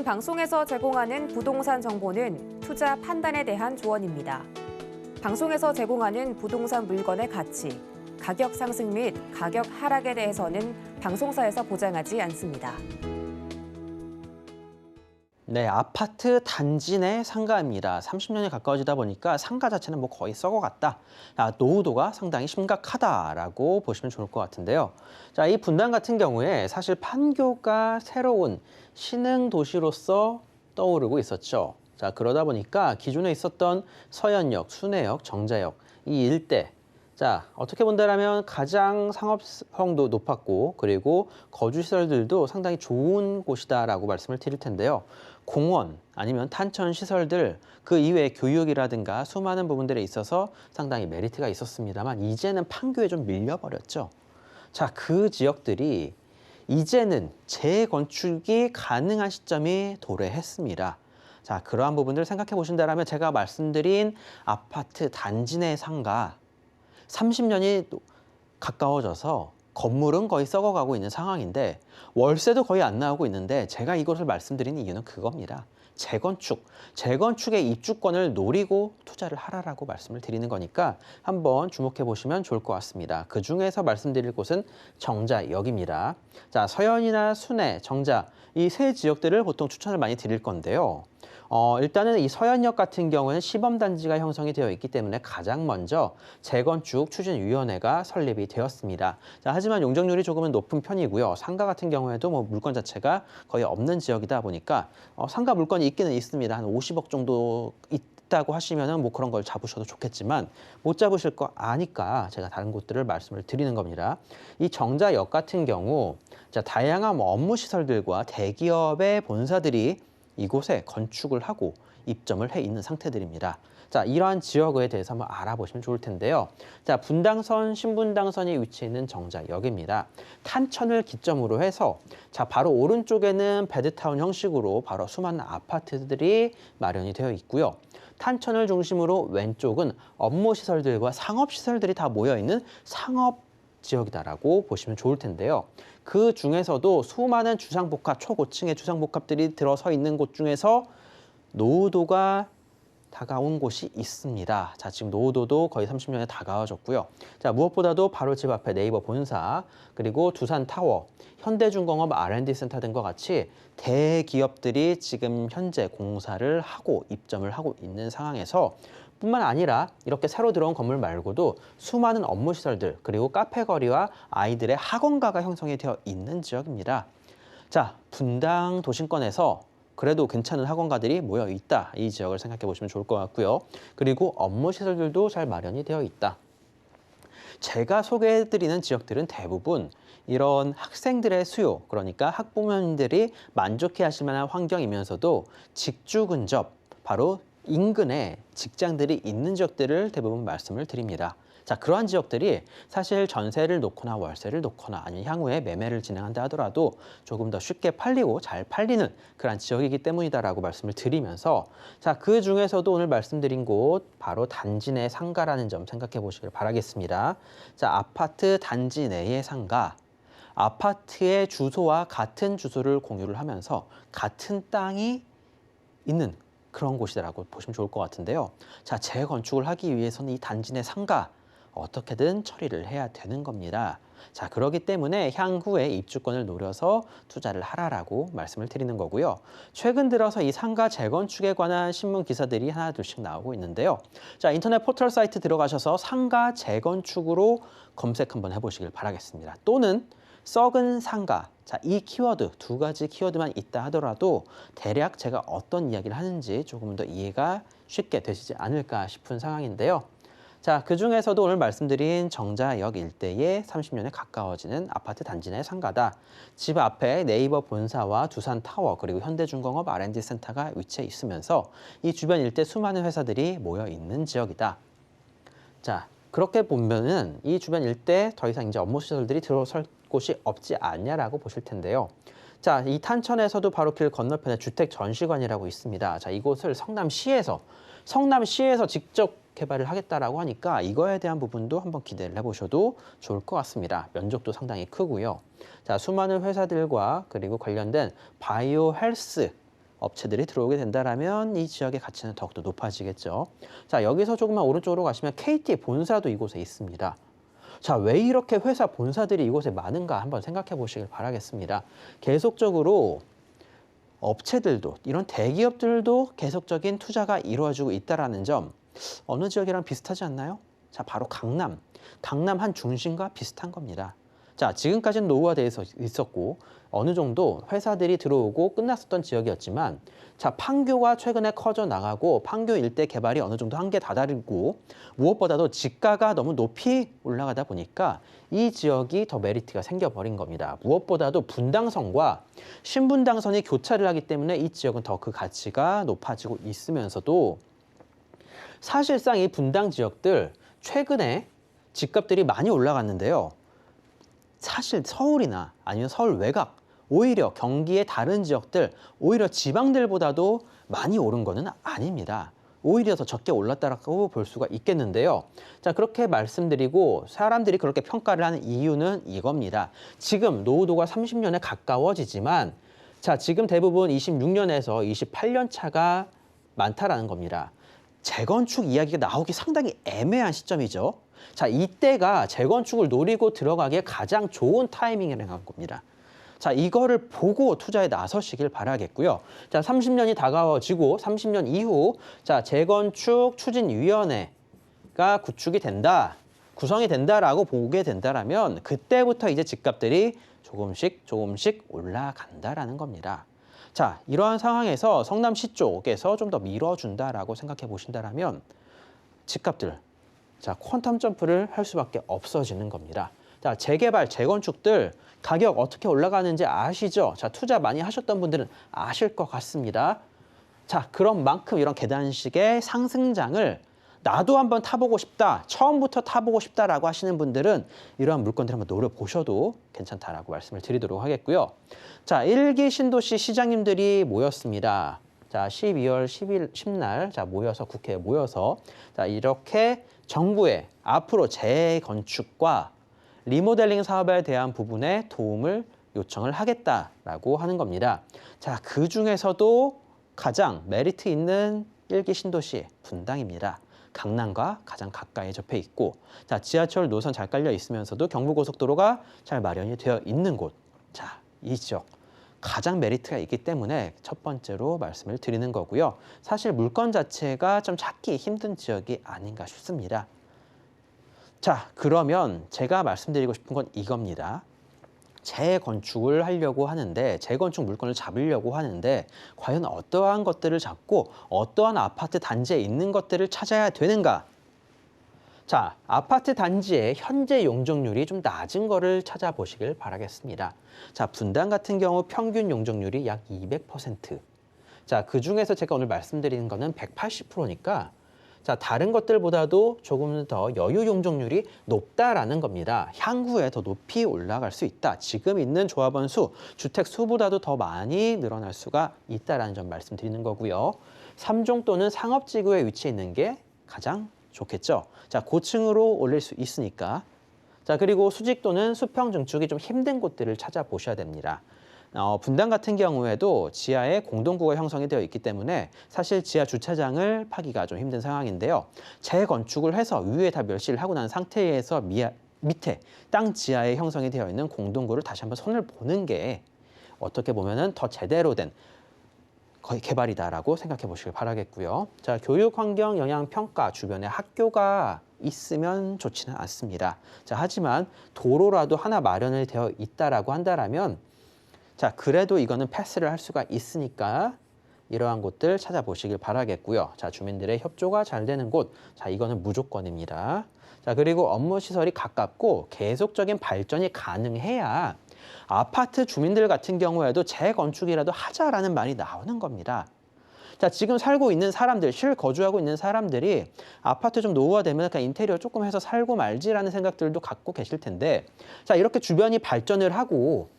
본 방송에서 제공하는 부동산 정보는 투자 판단에 대한 조언입니다. 방송에서 제공하는 부동산 물건의 가치, 가격 상승 및 가격 하락에 대해서는 방송사에서 보장하지 않습니다. 네, 아파트 단지 내 상가입니다. 30년이 가까워지다 보니까 상가 자체는 뭐 거의 썩어갔다. 노후도가 상당히 심각하다라고 보시면 좋을 것 같은데요. 자, 이 분당 같은 경우에 사실 판교가 새로운 신흥 도시로서 떠오르고 있었죠. 자, 그러다 보니까 기존에 있었던 서현역, 순회역, 정자역 이 일대 자, 어떻게 본다면 가장 상업성도 높았고 그리고 거주시설들도 상당히 좋은 곳이다라고 말씀을 드릴 텐데요. 공원 아니면 탄천 시설들 그 이외에 교육이라든가 수많은 부분들에 있어서 상당히 메리트가 있었습니다만 이제는 판교에 좀 밀려버렸죠. 자, 그 지역들이 이제는 재건축이 가능한 시점이 도래했습니다. 자, 그러한 부분들 생각해 보신다면 제가 말씀드린 아파트 단지 내 상가 30년이 가까워져서 건물은 거의 썩어가고 있는 상황인데 월세도 거의 안 나오고 있는데 제가 이것을 말씀드리는 이유는 그겁니다. 재건축의 입주권을 노리고 투자를 하라라고 말씀을 드리는 거니까 한번 주목해 보시면 좋을 것 같습니다. 그중에서 말씀드릴 곳은 정자역입니다. 자, 서현이나 순회, 정자 이 세 지역들을 보통 추천을 많이 드릴 건데요. 일단은 이 서현역 같은 경우는 시범단지가 형성이 되어 있기 때문에 가장 먼저 재건축 추진위원회가 설립이 되었습니다. 자, 하지만 용적률이 조금은 높은 편이고요. 상가 같은 경우에도 뭐 물건 자체가 거의 없는 지역이다 보니까 상가 물건이 있기는 있습니다. 한 50억 정도 있다고 하시면은 뭐 그런 걸 잡으셔도 좋겠지만 못 잡으실 거 아니까 제가 다른 곳들을 말씀을 드리는 겁니다. 이 정자역 같은 경우 자, 다양한 뭐 업무 시설들과 대기업의 본사들이 이곳에 건축을 하고 입점을 해 있는 상태들입니다. 자, 이러한 지역에 대해서 한번 알아보시면 좋을 텐데요. 자, 분당선, 신분당선이 위치해 있는 정자역입니다. 탄천을 기점으로 해서 자, 바로 오른쪽에는 베드타운 형식으로 바로 수많은 아파트들이 마련이 되어 있고요. 탄천을 중심으로 왼쪽은 업무 시설들과 상업 시설들이 다 모여 있는 상업 지역이다라고 보시면 좋을 텐데요. 그 중에서도 수많은 주상복합, 초고층의 주상복합들이 들어서 있는 곳 중에서 노후도가 다가온 곳이 있습니다. 자, 지금 노후도도 거의 30년에 다가와졌고요. 자, 무엇보다도 바로 집 앞에 네이버 본사, 그리고 두산타워, 현대중공업 R&D센터 등과 같이 대기업들이 지금 현재 공사를 하고 입점을 하고 있는 상황에서 뿐만 아니라 이렇게 새로 들어온 건물 말고도 수많은 업무 시설들 그리고 카페 거리와 아이들의 학원가가 형성이 되어 있는 지역입니다. 자, 분당 도심권에서 그래도 괜찮은 학원가들이 모여 있다. 이 지역을 생각해 보시면 좋을 것 같고요. 그리고 업무 시설들도 잘 마련이 되어 있다. 제가 소개해 드리는 지역들은 대부분 이런 학생들의 수요, 그러니까 학부모님들이 만족해 하실 만한 환경이면서도 직주 근접, 바로 인근에 직장들이 있는 지역들을 대부분 말씀을 드립니다. 자, 그러한 지역들이 사실 전세를 놓거나 월세를 놓거나 아니면 향후에 매매를 진행한다 하더라도 조금 더 쉽게 팔리고 잘 팔리는 그런 지역이기 때문이다라고 말씀을 드리면서 자, 그 중에서도 오늘 말씀드린 곳 바로 단지 내 상가라는 점 생각해 보시길 바라겠습니다. 자, 아파트 단지 내의 상가. 아파트의 주소와 같은 주소를 공유를 하면서 같은 땅이 있는 그런 곳이라고 보시면 좋을 것 같은데요. 자, 재건축을 하기 위해서는 이 단지 내 상가 어떻게든 처리를 해야 되는 겁니다. 자, 그렇기 때문에 향후에 입주권을 노려서 투자를 하라라고 말씀을 드리는 거고요. 최근 들어서 이 상가 재건축에 관한 신문 기사들이 하나 둘씩 나오고 있는데요. 자, 인터넷 포털 사이트 들어가셔서 상가 재건축으로 검색 한번 해보시길 바라겠습니다. 또는 썩은 상가, 자, 이 키워드 두 가지 키워드만 있다 하더라도 대략 제가 어떤 이야기를 하는지 조금 더 이해가 쉽게 되시지 않을까 싶은 상황인데요. 자, 그중에서도 오늘 말씀드린 정자역 일대에 30년에 가까워지는 아파트 단지 내 상가다. 집 앞에 네이버 본사와 두산타워 그리고 현대중공업 R&D센터가 위치해 있으면서 이 주변 일대 수많은 회사들이 모여 있는 지역이다. 자, 그렇게 보면은 이 주변 일대 더 이상 이제 업무 시설들이 들어설 곳이 없지 않냐라고 보실 텐데요. 자, 이 탄천에서도 바로 길 건너편에 주택 전시관이라고 있습니다. 자, 이곳을 성남시에서 직접 개발을 하겠다라고 하니까 이거에 대한 부분도 한번 기대를 해보셔도 좋을 것 같습니다. 면적도 상당히 크고요. 자, 수많은 회사들과 그리고 관련된 바이오 헬스 업체들이 들어오게 된다라면 이 지역의 가치는 더욱더 높아지겠죠. 자, 여기서 조금만 오른쪽으로 가시면 KT 본사도 이곳에 있습니다. 자, 왜 이렇게 회사 본사들이 이곳에 많은가 한번 생각해 보시길 바라겠습니다. 계속적으로 업체들도 이런 대기업들도 계속적인 투자가 이루어지고 있다는 점 어느 지역이랑 비슷하지 않나요? 자, 바로 강남 한 중심과 비슷한 겁니다. 자, 지금까지는 노후화되어 있었고 어느 정도 회사들이 들어오고 끝났었던 지역이었지만 자, 판교가 최근에 커져 나가고 판교 일대 개발이 어느 정도 한계에 다다르고 무엇보다도 지가가 너무 높이 올라가다 보니까 이 지역이 더 메리트가 생겨버린 겁니다. 무엇보다도 분당선과 신분당선이 교차를 하기 때문에 이 지역은 더 그 가치가 높아지고 있으면서도 사실상 이 분당 지역들 최근에 집값들이 많이 올라갔는데요. 사실 서울이나 아니면 서울 외곽, 오히려 경기의 다른 지역들, 오히려 지방들보다도 많이 오른 거는 아닙니다. 오히려 더 적게 올랐다고 볼 수가 있겠는데요. 자, 그렇게 말씀드리고 사람들이 그렇게 평가를 하는 이유는 이겁니다. 지금 노후도가 30년에 가까워지지만 자, 지금 대부분 26년에서 28년 차가 많다라는 겁니다. 재건축 이야기가 나오기 상당히 애매한 시점이죠. 자, 이때가 재건축을 노리고 들어가기에 가장 좋은 타이밍이라는 겁니다. 자, 이거를 보고 투자에 나서시길 바라겠고요. 자, 30년이 다가워지고 30년 이후 자, 재건축 추진위원회가 구성이 된다라고 보게 된다라면 그때부터 이제 집값들이 조금씩 올라간다라는 겁니다. 자, 이러한 상황에서 성남시 쪽에서 좀 더 밀어준다라고 생각해 보신다라면 집값들 자, 퀀텀 점프를 할 수밖에 없어지는 겁니다. 자, 재개발, 재건축들 가격 어떻게 올라가는지 아시죠? 자, 투자 많이 하셨던 분들은 아실 것 같습니다. 자, 그런 만큼 이런 계단식의 상승장을 나도 한번 타보고 싶다, 처음부터 타보고 싶다라고 하시는 분들은 이러한 물건들 한번 노려보셔도 괜찮다라고 말씀을 드리도록 하겠고요. 자, 1기 신도시 시장님들이 모였습니다. 자, 12월 10날 자, 모여서 국회에 모여서 자, 이렇게 정부에 앞으로 재건축과 리모델링 사업에 대한 부분에 도움을 요청을 하겠다라고 하는 겁니다. 자, 그 중에서도 가장 메리트 있는 1기 신도시 분당입니다. 강남과 가장 가까이 접해 있고 자, 지하철 노선 잘 깔려 있으면서도 경부고속도로가 잘 마련이 되어 있는 곳. 자, 이 지역 가장 메리트가 있기 때문에 첫 번째로 말씀을 드리는 거고요. 사실 물건 자체가 좀 찾기 힘든 지역이 아닌가 싶습니다. 자, 그러면 제가 말씀드리고 싶은 건 이겁니다. 재건축을 하려고 하는데 재건축 물건을 잡으려고 하는데 과연 어떠한 것들을 잡고 어떠한 아파트 단지에 있는 것들을 찾아야 되는가? 자, 아파트 단지의 현재 용적률이 좀 낮은 거를 찾아보시길 바라겠습니다. 자, 분당 같은 경우 평균 용적률이 약 200%. 자, 그중에서 제가 오늘 말씀드리는 거는 180%니까 자, 다른 것들보다도 조금 더 여유 용적률이 높다라는 겁니다. 향후에 더 높이 올라갈 수 있다. 지금 있는 조합원 수, 주택 수보다도 더 많이 늘어날 수가 있다라는 점 말씀드리는 거고요. 3종 또는 상업지구에 위치해 있는 게 가장 좋겠죠. 자, 고층으로 올릴 수 있으니까. 자, 그리고 수직 또는 수평 증축이 좀 힘든 곳들을 찾아보셔야 됩니다. 분당 같은 경우에도 지하에 공동구가 형성이 되어 있기 때문에 사실 지하 주차장을 파기가 좀 힘든 상황인데요. 재건축을 해서 위에 다 멸실을 하고 난 상태에서 밑에 땅 지하에 형성이 되어 있는 공동구를 다시 한번 손을 보는 게 어떻게 보면은 더 제대로 된 거의 개발이다라고 생각해 보시길 바라겠고요. 자, 교육 환경 영향 평가 주변에 학교가 있으면 좋지는 않습니다. 자, 하지만 도로라도 하나 마련이 되어 있다라고 한다라면 자, 그래도 이거는 패스를 할 수가 있으니까 이러한 곳들 찾아보시길 바라겠고요. 자, 주민들의 협조가 잘 되는 곳, 자, 이거는 무조건입니다. 자, 그리고 업무 시설이 가깝고 계속적인 발전이 가능해야 아파트 주민들 같은 경우에도 재건축이라도 하자라는 말이 나오는 겁니다. 자, 지금 살고 있는 사람들, 실거주하고 있는 사람들이 아파트 좀 노후화되면 그냥 인테리어 조금 해서 살고 말지라는 생각들도 갖고 계실 텐데 자, 이렇게 주변이 발전을 하고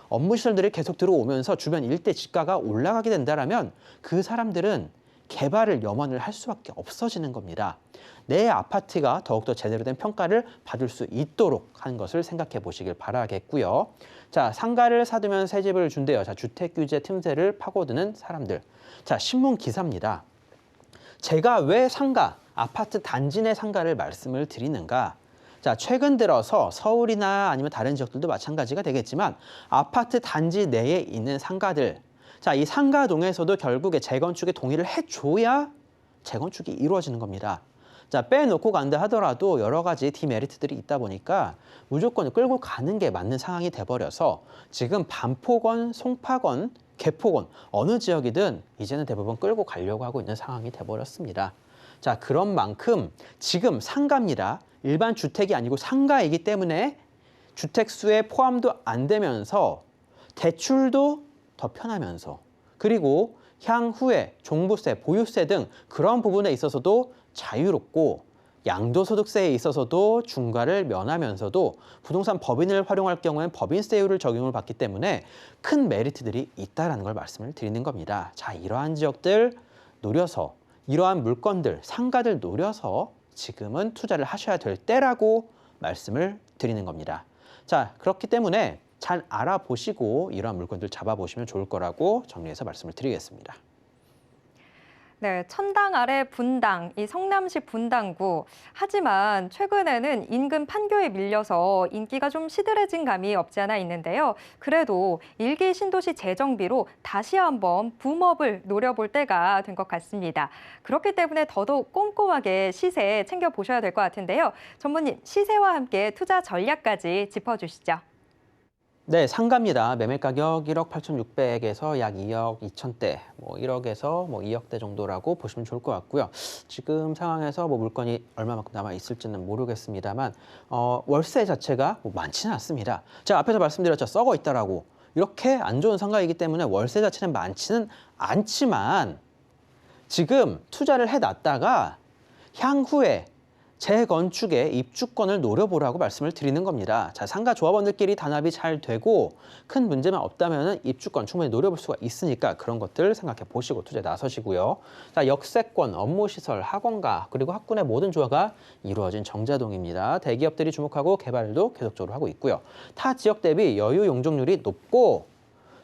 업무 시설들이 계속 들어오면서 주변 일대 지가가 올라가게 된다라면 그 사람들은 개발을 염원을 할 수밖에 없어지는 겁니다. 내 아파트가 더욱더 제대로 된 평가를 받을 수 있도록 하는 것을 생각해 보시길 바라겠고요. 자, 상가를 사두면 새 집을 준대요. 자, 주택 규제 틈새를 파고드는 사람들. 자, 신문 기사입니다. 제가 왜 상가, 아파트 단지 내 상가를 말씀을 드리는가? 자, 최근 들어서 서울이나 아니면 다른 지역들도 마찬가지가 되겠지만 아파트 단지 내에 있는 상가들. 자, 이 상가동에서도 결국에 재건축에 동의를 해줘야 재건축이 이루어지는 겁니다. 자, 빼놓고 간다 하더라도 여러 가지 디메리트들이 있다 보니까 무조건 끌고 가는 게 맞는 상황이 돼버려서 지금 반포건, 송파건, 개포건 어느 지역이든 이제는 대부분 끌고 가려고 하고 있는 상황이 돼버렸습니다. 자, 그런 만큼 지금 상가입니다. 일반 주택이 아니고 상가이기 때문에 주택수에 포함도 안 되면서 대출도 더 편하면서 그리고 향후에 종부세, 보유세 등 그런 부분에 있어서도 자유롭고 양도소득세에 있어서도 중과를 면하면서도 부동산 법인을 활용할 경우에는 법인세율을 적용을 받기 때문에 큰 메리트들이 있다는 걸 말씀을 드리는 겁니다. 자, 이러한 지역들 노려서 이러한 물건들, 상가들 노려서 지금은 투자를 하셔야 될 때라고 말씀을 드리는 겁니다. 자, 그렇기 때문에 잘 알아보시고 이러한 물건들 잡아보시면 좋을 거라고 정리해서 말씀을 드리겠습니다. 네, 천당 아래 분당, 이 성남시 분당구. 하지만 최근에는 인근 판교에 밀려서 인기가 좀 시들해진 감이 없지 않아 있는데요. 그래도 1기 신도시 재정비로 다시 한번 붐업을 노려볼 때가 된 것 같습니다. 그렇기 때문에 더더욱 꼼꼼하게 시세 챙겨보셔야 될 것 같은데요. 전무님, 시세와 함께 투자 전략까지 짚어주시죠. 네, 상가입니다. 매매 가격 1억 8,600에서 약 2억 2천대, 1억에서 2억대 정도라고 보시면 좋을 것 같고요. 지금 상황에서 물건이 얼마만큼 남아 있을지는 모르겠습니다만 월세 자체가 많지는 않습니다. 제가 앞에서 말씀드렸죠, 썩어 있다라고. 이렇게 안 좋은 상가이기 때문에 월세 자체는 많지는 않지만 지금 투자를 해놨다가 향후에 재건축에 입주권을 노려보라고 말씀을 드리는 겁니다. 자, 상가 조합원들끼리 단합이 잘 되고 큰 문제만 없다면 입주권 충분히 노려볼 수가 있으니까 그런 것들 생각해 보시고 투자에 나서시고요. 자, 역세권, 업무시설, 학원가 그리고 학군의 모든 조화가 이루어진 정자동입니다. 대기업들이 주목하고 개발도 계속적으로 하고 있고요. 타 지역 대비 여유 용적률이 높고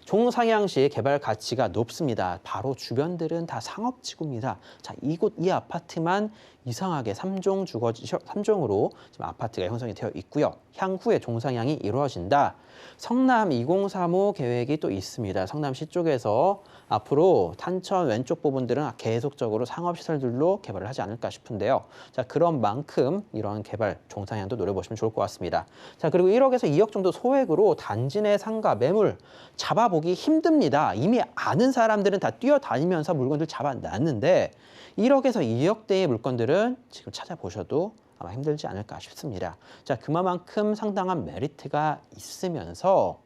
종상향시 개발 가치가 높습니다. 바로 주변들은 다 상업지구입니다. 자, 이곳 이 아파트만 이상하게 3종으로 지금 아파트가 형성이 되어 있고요. 향후에 종상향이 이루어진다. 성남 2035 계획이 또 있습니다. 성남시 쪽에서 앞으로 탄천 왼쪽 부분들은 계속적으로 상업시설들로 개발을 하지 않을까 싶은데요. 자, 그런 만큼 이런 개발 종상향도 노려보시면 좋을 것 같습니다. 자, 그리고 1억에서 2억 정도 소액으로 단지 내 상가 매물 잡아보기 힘듭니다. 이미 아는 사람들은 다 뛰어다니면서 물건들 잡아놨는데 1억에서 2억대의 물건들은 지금 찾아보셔도 아마 힘들지 않을까 싶습니다. 자, 그만큼 상당한 메리트가 있으면서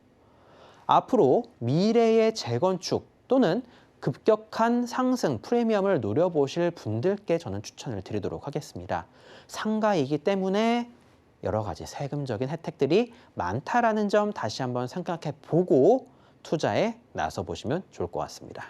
앞으로 미래의 재건축 또는 급격한 상승 프리미엄을 노려보실 분들께 저는 추천을 드리도록 하겠습니다. 상가이기 때문에 여러 가지 세금적인 혜택들이 많다라는 점 다시 한번 생각해 보고 투자에 나서 보시면 좋을 것 같습니다.